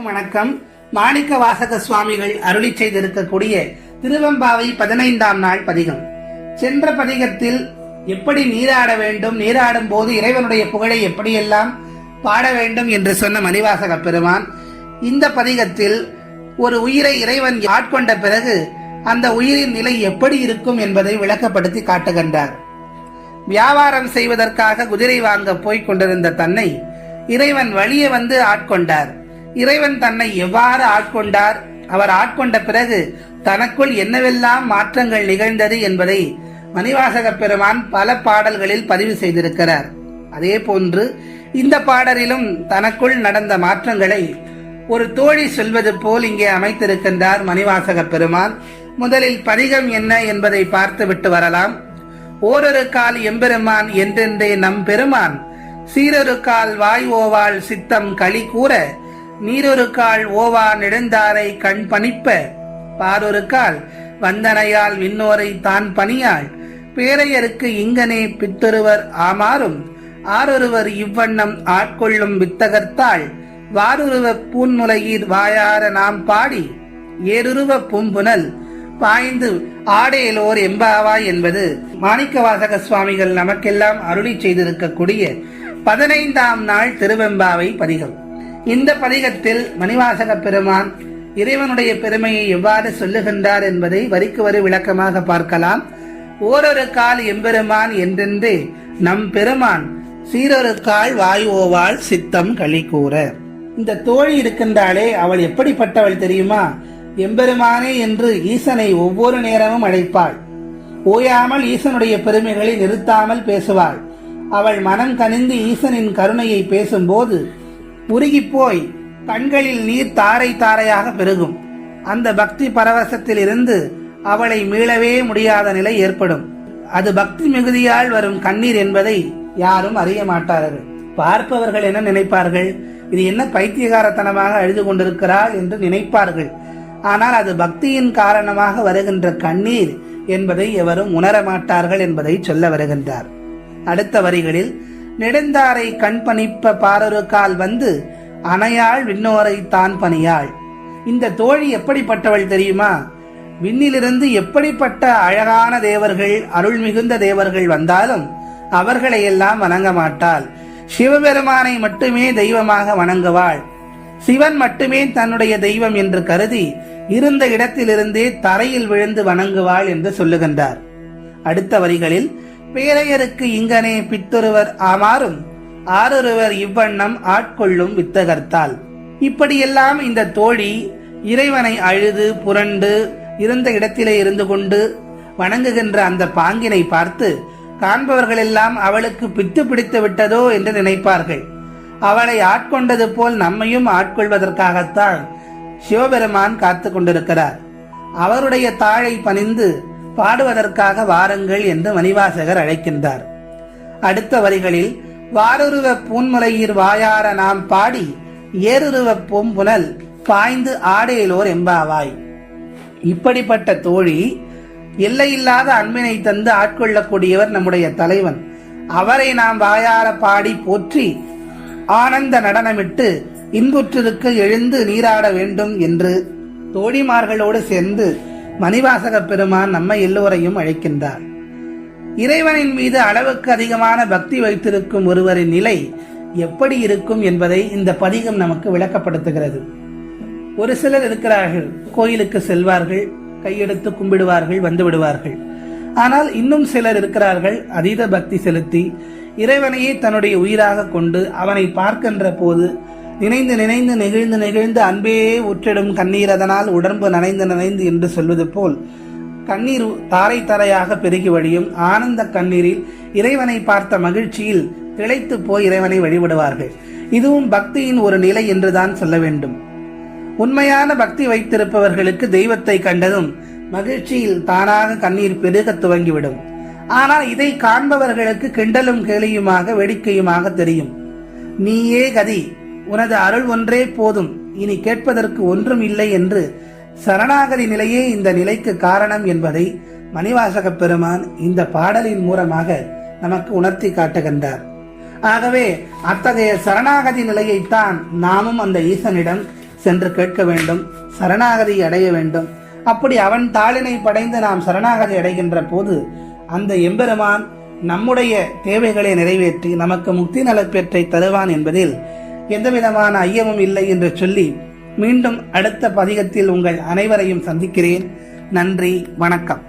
வணக்கம். மாணிக்க வாசக சுவாமிகள் அருளி செய்திருக்கக்கூடிய திருவெம்பாவை 15ஆம் நாள் பதிகம். சென்ற பதிகத்தில் எப்படி நீராட வேண்டும், நீராடும் போது இறைவனுடைய புகழை எப்படியெல்லாம் பாட வேண்டும் என்று சொன்ன மணிவாசக பெருமான் இந்த பதிகத்தில் ஒரு உயிரை இறைவன் ஆட்கொண்ட பிறகு அந்த உயிரின் நிலை எப்படி இருக்கும் என்பதை விளக்கப்படுத்தி காட்டுகின்றார். வியாபாரம் செய்வதற்காக குதிரை வாங்க போய்க் கொண்டிருந்த தன்னை இறைவன் வழியே வந்து ஆட்கொண்டார். இறைவன் தன்னை எவ்வாறு ஆட்கொண்டார், அவர் ஆட்கொண்ட பிறகு தனக்குள் என்னவெல்லாம் மாற்றங்கள் நிகழ்ந்தது என்பதை மணிவாசக பெருமான் பல பாடல்களில் பதிவு செய்திருக்கிறார். அதே போன்று இந்த பாடலிலும் தனக்குள் நடந்த மாற்றங்களை ஒரு தோழி சொல்வது போல் இங்கே அமைத்திருக்கின்றார் மணிவாசக பெருமான். முதலில் பதிகம் என்ன என்பதை பார்த்து விட்டு வரலாம். ஓரொரு கால் எம்பெருமான் என்றென்றே நம் பெருமான், சீரொரு கால் வாய் ஓவாள் சித்தம் களி கூற, நீரொரு கால் ஓவா நெடுந்தாரை கண் பணிப்ப, பாரொரு கால் வந்தனையால் விண்ணோரை தான் பணியாள், பேரையருக்கு இங்கனே பித்தொருவர் ஆமாறும், ஆரொருவர் இவ்வண்ணம் ஆட்கொள்ளும் வித்தகர்த்தாள், வாருருவ பூன்முலையீர் வாயார நாம் பாடி, ஏருருவ பூம்புனல் பாய்ந்து ஆடேலோர் எம்பாவாய் என்பது மாணிக்க வாசக சுவாமிகள் நமக்கெல்லாம் அருளி செய்திருக்கக்கூடிய 15ஆம் நாள் திருவெம்பாவை பதிகம். இந்த பதிகத்தில் மணிவாசக பெருமான் இறைவனுடைய பெருமையை எவ்வாறு சொல்லுகின்றார் என்பதை வரிக்கு வரி விளக்கமாக பார்க்கலாம். ஓரொரு கால் எம்பெருமான் என்றென்றே நம் பெருமான், சீரொரு கால் வாய் ஓவாள் சித்தம் களி கூற. இந்த தோழி இருக்கின்றாளே, அவள் எப்படிப்பட்டவள் தெரியுமா? எம்பெருமானே என்று ஈசனை ஒவ்வொரு நேரமும் அழைப்பாள். ஓயாமல் ஈசனுடைய பெருமைகளை நிறுத்தாமல் பேசுவாள். அவள் மனம் கனிந்து ஈசனின் கருணையை பேசும்போது உருகி போய் கண்களில் நீர் தாரை தாரையாக பெருகும். அந்த பக்தி பரவசத்தில் இருந்து அவளை மீளவே முடியாத நிலை ஏற்படும். அது பக்தி மிகுதியால் வரும் கண்ணீர் என்பதை யாரும் அறிய மாட்டார்கள். பார்ப்பவர்கள் என்ன நினைப்பார்கள்? இது என்ன பைத்தியகாரத்தனமாக அழுது கொண்டிருக்கிறாள் என்று நினைப்பார்கள். ஆனால் அது பக்தியின் காரணமாக வருகின்ற கண்ணீர் என்பதை எவரும் உணர மாட்டார்கள் என்பதை சொல்ல வருகின்றார். அடுத்த வரிகளில், நெடுந்தாரை கண் பணிப்ப பாரொரு கால் வந்து அணையாள் விண்ணோரை தான் பணியாள். இந்த தோழி எப்படிப்பட்டவள் தெரியுமா? விண்ணிலிருந்து எப்படிப்பட்ட அழகான தேவர்கள், அருள் மிகுந்த தேவர்கள் வந்தாலும் அவர்களை எல்லாம் வணங்க மாட்டாள். சிவபெருமானை மட்டுமே தெய்வமாக வணங்குவாள். சிவன் மட்டுமே தன்னுடைய தெய்வம் என்று கருதி இருந்த இடத்திலிருந்தே தரையில் விழுந்து வணங்குவாள் என்று சொல்லுகின்றார். அடுத்த வரிகளில், பேரையருக்கு இங்கனே பித்தொருவர் ஆமாறும், ஆரொருவர் இவ்வண்ணம் ஆட்கொள்ளும் வித்தகர்த்தாள். இப்படியெல்லாம் இந்த தோழி இறைவனை அழுது புரண்டு இருந்த இடத்திலே இருந்து கொண்டு வணங்குகின்ற அந்த பாங்கினை பார்த்து காண்பவர்கள் எல்லாம் அவளுக்கு பித்து பிடித்து விட்டதோ என்று நினைப்பார்கள். அவளை ஆட்கொண்டது போல் நம்மையும் ஆட்கொள்வதற்காகத்தான் சிவபெருமான் காத்து கொண்டிருக்கிறார். அவருடைய தாழை பணிந்து பாடுவதற்காக வாருங்கள் என்று மணிவாசகர் அழைக்கின்றார். அடுத்த வரிகளில், வாருருவ பூன்முலையீர் வாயார நாம் பாடி, ஏருருவ பூம்புனல் பாய்ந்து ஆடேலோர் எம்பாவாய். இப்படிப்பட்ட தோழி, எல்லையில்லாத அன்பினை தந்து ஆட்கொள்ளக்கூடியவர் நம்முடைய தலைவன். அவரை நாம் வாயார பாடி போற்றி ஆனந்த நடனமிட்டு இன்புற்றிருக்க எழுந்து நீராட வேண்டும் என்று தோழிமார்களோடு சேர்ந்து மணிவாசக பெருமான் நம்மை எல்லோரையும் அழைக்கின்றார். இறைவனின் மீது அளவுக்கு அதிகமான பக்தி வைத்திருக்கும் ஒருவரின் நிலை எப்படி இருக்கும் என்பதை இந்த பதிகம் நமக்கு விளக்கப்படுத்துகிறது. ஒரு சிலர் இருக்கிறார்கள், கோயிலுக்கு செல்வார்கள், கையெடுத்து கும்பிடுவார்கள், வந்து விடுவார்கள். ஆனால் இன்னும் சிலர் இருக்கிறார்கள், அதீத பக்தி செலுத்தி இறைவனையே தன்னுடைய உயிராக கொண்டு அவனை பார்க்கின்ற போது நினைந்து நினைந்து நெகிழ்ந்து நெகிழ்ந்து அன்பே உற்றிடும் கண்ணீர் அதனால் உடம்பு நனைந்து நனைந்து என்று சொல்வது போல் கண்ணீர் தாரை தாரையாக பெருகி வழியும். ஆனந்த கண்ணீரில் இறைவனை பார்த்த மகிழ்ச்சியில் திளைத்து போய் இறைவனை வழிபடுவார்கள். இதுவும் பக்தியின் ஒரு நிலை என்றுதான் சொல்ல வேண்டும். உண்மையான பக்தி வைத்திருப்பவர்களுக்கு தெய்வத்தை கண்டதும் மகிழ்ச்சியில் தானாக கண்ணீர் பெருக துவங்கிவிடும். ஆனால் இதை காண்பவர்களுக்கு கிண்டலும் கேலியுமாக வேடிக்கையுமாக தெரியும். நீயே கதி, உனது அருள் ஒன்றே போதும், இனி கேட்பதற்கு ஒன்றும் இல்லை என்று சரணாகதி நிலையே இந்த நிலைக்கு காரணம் என்பதை மணிவாசக பெருமான் இந்த பாடலின் மூலமாக நமக்கு உணர்த்தி காட்டுகின்றார். ஆகவே அத்தகைய சரணாகதி நிலையைத்தான் நாமும் அந்த ஈசனிடம் சென்று கேட்க வேண்டும், சரணாகதி அடைய வேண்டும். அப்படி அவன் தாளினை படைந்து நாம் சரணாகதி அடைகின்ற போது அந்த எம்பெருமான் நம்முடைய தேவைகளை நிறைவேற்றி நமக்கு முக்தி நலப்பேற்றை தருவான் என்பதில் எந்தவிதமான ஐயமும் இல்லை என்று சொல்லி மீண்டும் அடுத்த பதிகத்தில் உங்கள் அனைவரையும் சந்திக்கிறேன். நன்றி, வணக்கம்.